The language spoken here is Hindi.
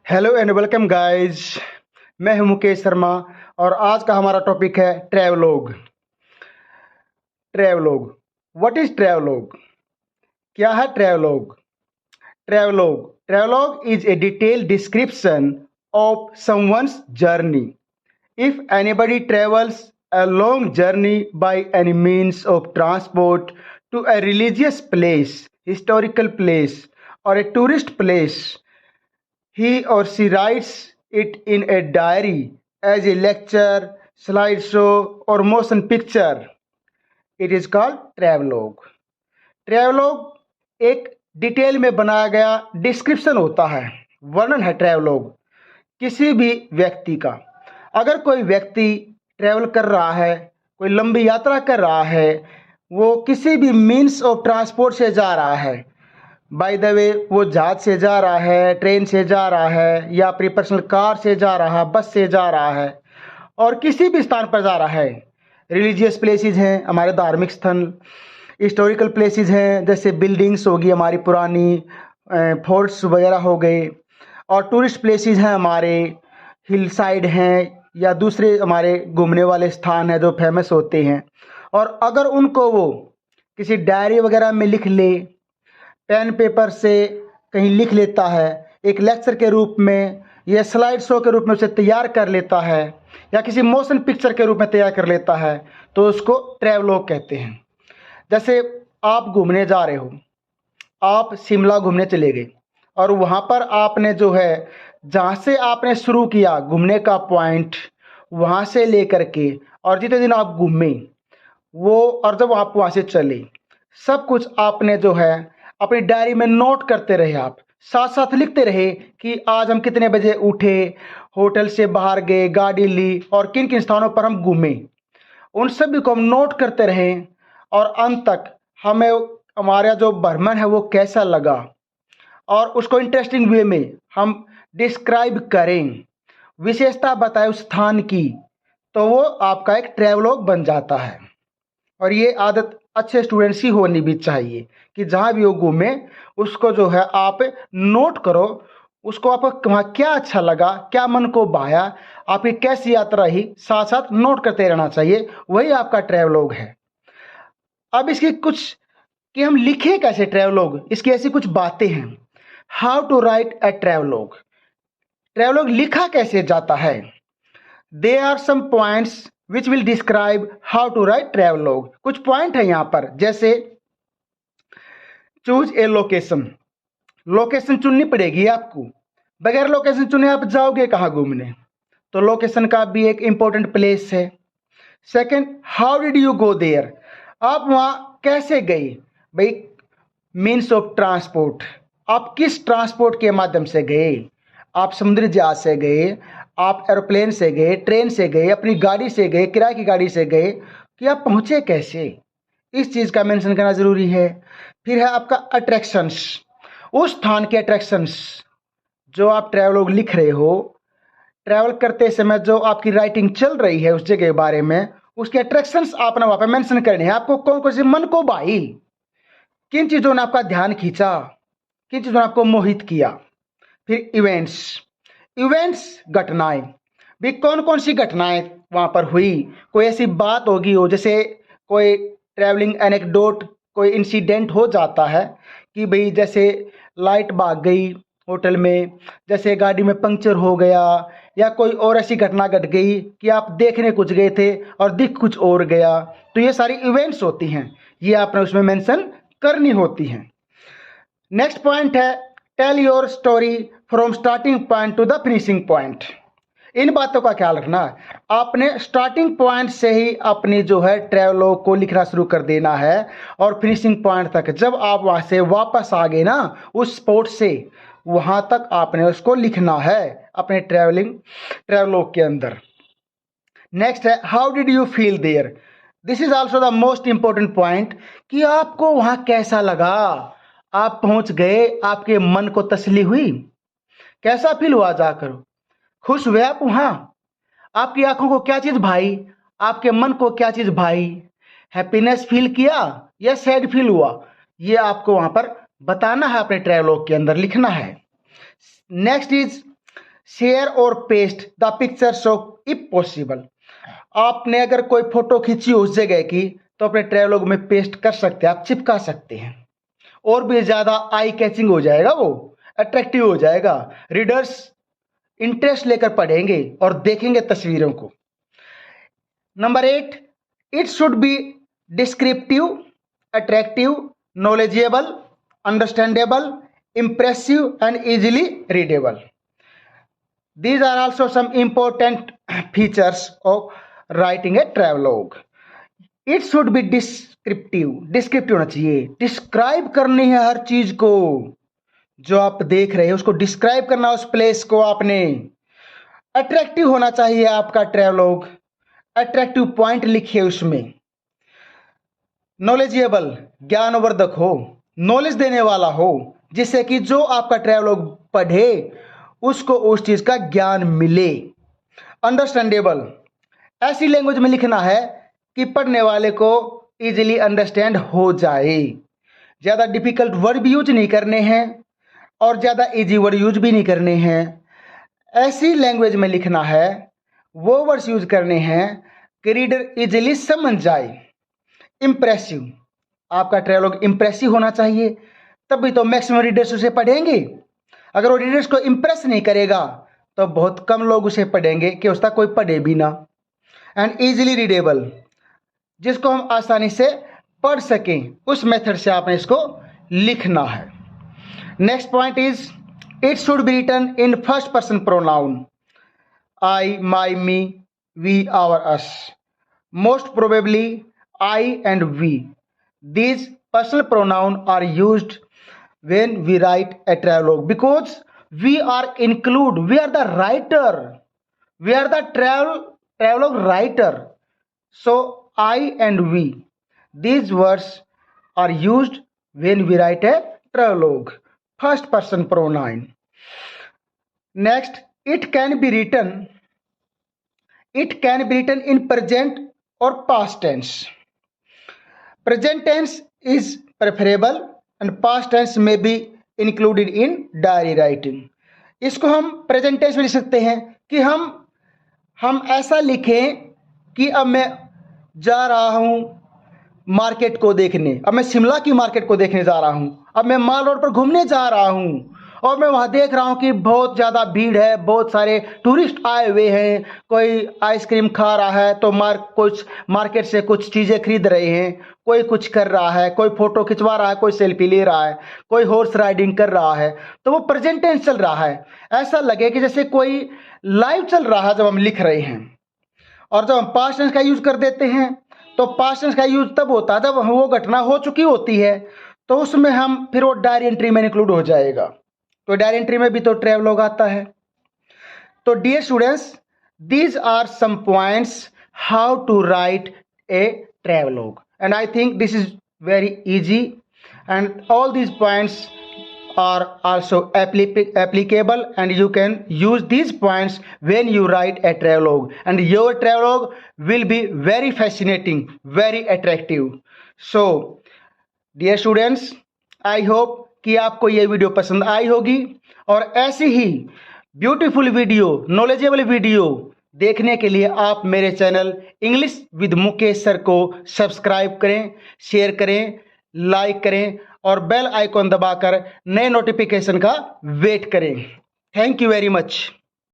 Hello and welcome guys. मैं हूं मुकेश शर्मा और आज का हमारा टॉपिक है travelogue. Travelogue, what is travelogue? क्या है travelogue? Travelogue is a detailed description of someone's journey. If anybody travels a long journey by any means of transport to a religious place, historical place, or a tourist place, he or she writes it in a diary as a lecture, slideshow, or motion picture. It is called travelogue. Travelogue एक डिटेल में बनाया गया डिस्क्रिप्शन होता है, वर्णन है ट्रैवलॉग किसी भी व्यक्ति का। अगर कोई व्यक्ति ट्रैवल कर रहा है, कोई लंबी यात्रा कर रहा है, वो किसी भी मीन्स ऑफ ट्रांसपोर्ट से जा रहा है, बाय द वे वो जहाज से जा रहा है, ट्रेन से जा रहा है, या अपनी पर्सनल कार से जा रहा है, बस से जा रहा है, और किसी भी स्थान पर जा रहा है। रिलीजियस प्लेसेस हैं हमारे धार्मिक स्थल, हिस्टोरिकल प्लेसेस हैं जैसे बिल्डिंग्स होगी हमारी पुरानी, फोर्ट्स वगैरह हो गए, और टूरिस्ट प्लेसेस हैं हमारे, हिल साइड हैं या दूसरे हमारे घूमने वाले स्थान हैं जो फेमस होते हैं। और अगर उनको वो किसी डायरी वगैरह में लिख ले, पेन पेपर से कहीं लिख लेता है, एक लेक्चर के रूप में या स्लाइड शो के रूप में उसे तैयार कर लेता है, या किसी मोशन पिक्चर के रूप में तैयार कर लेता है, तो उसको ट्रैवलॉग कहते हैं। जैसे आप घूमने जा रहे हो, आप शिमला घूमने चले गए और वहाँ पर आपने जो है जहाँ से आपने शुरू किया घूमने का पॉइंट, वहाँ से लेकर के और जितने दिन आप घूमे वो, और जब आप वहाँ से चले, सब कुछ आपने जो है अपनी डायरी में नोट करते रहे। आप साथ साथ लिखते रहे कि आज हम कितने बजे उठे, होटल से बाहर गए, गाड़ी ली और किन किन स्थानों पर हम घूमे, उन सभी को हम नोट करते रहें। और अंत तक हमें हमारा जो भ्रमण है वो कैसा लगा और उसको इंटरेस्टिंग वे में हम डिस्क्राइब करें, विशेषता बताएं उस स्थान की, तो वो आपका एक ट्रैवलॉग बन जाता है। और ये आदत अच्छे स्टूडेंट्स की होनी भी चाहिए कि जहाँ भी वो घूमे उसको जो है आप नोट करो, उसको आपको वहाँ क्या अच्छा लगा, क्या मन को भाया, आपकी कैसी यात्रा रही, साथ साथ नोट करते रहना चाहिए। वही आपका ट्रैवलॉग है। अब इसकी कुछ कि हम लिखे कैसे ट्रैवलॉग, इसकी ऐसी कुछ बातें हैं। How to write a travelogue, travelogue लिखा कैसे जाता है। There are some points which will describe how to write travelogue. कुछ पॉइंट है यहाँ पर, जैसे चूज ए लोकेशन, लोकेशन चुननी पड़ेगी आपको। बगैर लोकेशन चुने आप जाओगे कहाँ घूमने, तो लोकेशन का भी एक इंपॉर्टेंट प्लेस है। Second, how did you go there, आप वहाँ कैसे गए भाई, मीन्स ऑफ ट्रांसपोर्ट, आप किस ट्रांसपोर्ट के माध्यम से गए, आप समुद्री जहाज से गए, आप एरोप्लेन से गए, ट्रेन से गए, अपनी गाड़ी से गए, किराए की गाड़ी से गए, कि आप पहुँचे कैसे, इस चीज़ का मेंशन करना ज़रूरी है। फिर है आपका अट्रैक्शंस, उस स्थान के अट्रैक्शंस जो आप ट्रैवलॉग लिख रहे हो, ट्रैवल करते समय जो आपकी राइटिंग चल रही है उस जगह के बारे में, उसके अट्रैक्शंस आपने वहाँ पे मेंशन करने हैं। आपको कौन कौन से मन को भाई, किन चीज़ों ने आपका ध्यान खींचा, किन चीज़ों ने आपको मोहित किया। फिर इवेंट्स, इवेंट्स घटनाएं, भी कौन कौन सी घटनाएं वहाँ पर हुई, कोई ऐसी बात होगी हो, जैसे कोई ट्रैवलिंग एनेक्डोट, कोई इंसिडेंट हो जाता है कि भाई जैसे लाइट भाग गई होटल में, जैसे गाड़ी में पंक्चर हो गया, या कोई और ऐसी घटना घट गई कि आप देखने कुछ गए थे और दिख कुछ और गया, तो ये सारी इवेंट्स होती हैं, ये आपने उसमें मेंशन करनी होती हैं। नेक्स्ट पॉइंट है tell your story from starting point to the finishing point. इन बातों का ख्याल रखना, आपने स्टार्टिंग पॉइंट से ही अपनी जो है ट्रैवलॉग को लिखना शुरू कर देना है, और फिनिशिंग पॉइंट तक जब आप वहाँ से वापस आ गए ना उस स्पॉट से, वहाँ तक आपने उसको लिखना है अपने ट्रैवलॉग के अंदर। नेक्स्ट है how did you feel there, this is also the most important point, कि आपको वहाँ कैसा लगा, आप पहुँच गए, आपके मन को तसल्ली हुई, कैसा फील हुआ जाकर, खुश हुए आप वहाँ, आपकी आंखों को क्या चीज़ भाई, आपके मन को क्या चीज़ भाई, हैप्पीनेस फील किया या सैड फील हुआ, ये आपको वहाँ पर बताना है, अपने ट्रैवलॉग के अंदर लिखना है। नेक्स्ट इज शेयर और paste the pictures of if possible. आपने अगर कोई फोटो खींची उस जगह की तो अपने ट्रैवलॉग में पेस्ट कर सकते हैं, आप चिपका सकते हैं, और भी ज़्यादा आई कैचिंग हो जाएगा, वो अट्रैक्टिव हो जाएगा। रीडर्स इंटरेस्ट लेकर पढ़ेंगे और देखेंगे तस्वीरों को। Number 8, it should B descriptive, attractive, knowledgeable, understandable, impressive and easily readable. These are also some important features of writing a travelogue. It should be descriptive होना चाहिए, डिस्क्राइब करनी है हर चीज को, जो आप देख रहे हैं उसको डिस्क्राइब करना, उस प्लेस को आपने। अट्रैक्टिव होना चाहिए आपका ट्रैवलॉग, अट्रैक्टिव पॉइंट लिखिए उसमें। नॉलेजेबल, ज्ञानवर्धक हो, नॉलेज देने वाला हो, जिससे कि जो आपका ट्रैवलॉग पढ़े उसको उस चीज का ज्ञान मिले। अंडरस्टैंडेबल, ऐसी लैंग्वेज में लिखना है कि पढ़ने वाले को इजीली अंडरस्टैंड हो जाए। ज़्यादा डिफिकल्ट वर्ड भी यूज नहीं करने हैं और ज़्यादा इजी वर्ड यूज भी नहीं करने हैं। ऐसी लैंग्वेज में लिखना है, वो वर्ड्स यूज करने हैं कि रीडर इजीली समझ जाए। इम्प्रेसिव, आपका ट्रैवलॉग इम्प्रेसिव होना चाहिए, तभी तो मैक्सिमम रीडर्स उसे पढ़ेंगे। अगर वो रीडर्स को इम्प्रेस नहीं करेगा तो बहुत कम लोग उसे पढ़ेंगे, कि उसका कोई पढ़े भी ना। एंड ईजिली रीडेबल, जिसको हम आसानी से पढ़ सकें, उस मेथड से आपने इसको लिखना है। Next point is it should be written in first person pronoun, I, my, me, we, our, us. Most probably I and we. These personal pronouns are used when we write a travelogue because we are the writer. We are the travelogue writer. So I and we. These words are used when we write a travelogue. First person pronoun. Next, it can be written in present or past tense. Present tense is preferable and past tense may be included in diary writing. इसको हम प्रेजेंट टेंस में लिख सकते हैं कि हम ऐसा लिखें कि अब मैं जा रहा हूँ मार्केट को देखने, अब मैं शिमला की मार्केट को देखने जा रहा हूँ, अब मैं माल रोड पर घूमने जा रहा हूँ और मैं वहाँ देख रहा हूँ कि बहुत ज़्यादा भीड़ है, बहुत सारे टूरिस्ट आए हुए हैं, कोई आइसक्रीम खा रहा है तो कुछ मार्केट से कुछ चीज़ें खरीद रहे हैं, कोई कुछ कर रहा है, कोई फोटो खिंचवा रहा है, कोई सेल्फी ले रहा है, कोई हॉर्स राइडिंग कर रहा है, तो वो प्रेजेंट टेंस चल रहा है। ऐसा लगे कि जैसे कोई लाइव चल रहा है जब हम लिख रहे हैं। और जब हम पास्ट टेंस का यूज कर देते हैं तो पास्ट टेंस का यूज तब होता है जब वो घटना हो चुकी होती है, तो उसमें हम फिर वो डायरी एंट्री में इंक्लूड हो जाएगा। तो डायरी एंट्री में भी तो ट्रैवलॉग आता है। तो dear students, these are some points how to write a travelogue, and I think this is very easy, and all these points are also applicable, and you can use these points when you write a travelogue, and your travelogue will be very fascinating, very attractive. So dear students, I hope कि आपको ये वीडियो पसंद आई होगी, और ऐसी ही ब्यूटीफुल वीडियो, नॉलेजेबल वीडियो देखने के लिए आप मेरे channel English with Mukesh sir को सब्सक्राइब करें, शेयर करें, लाइक करें और बेल आइकॉन दबाकर नए नोटिफिकेशन का वेट करें। Thank you very much.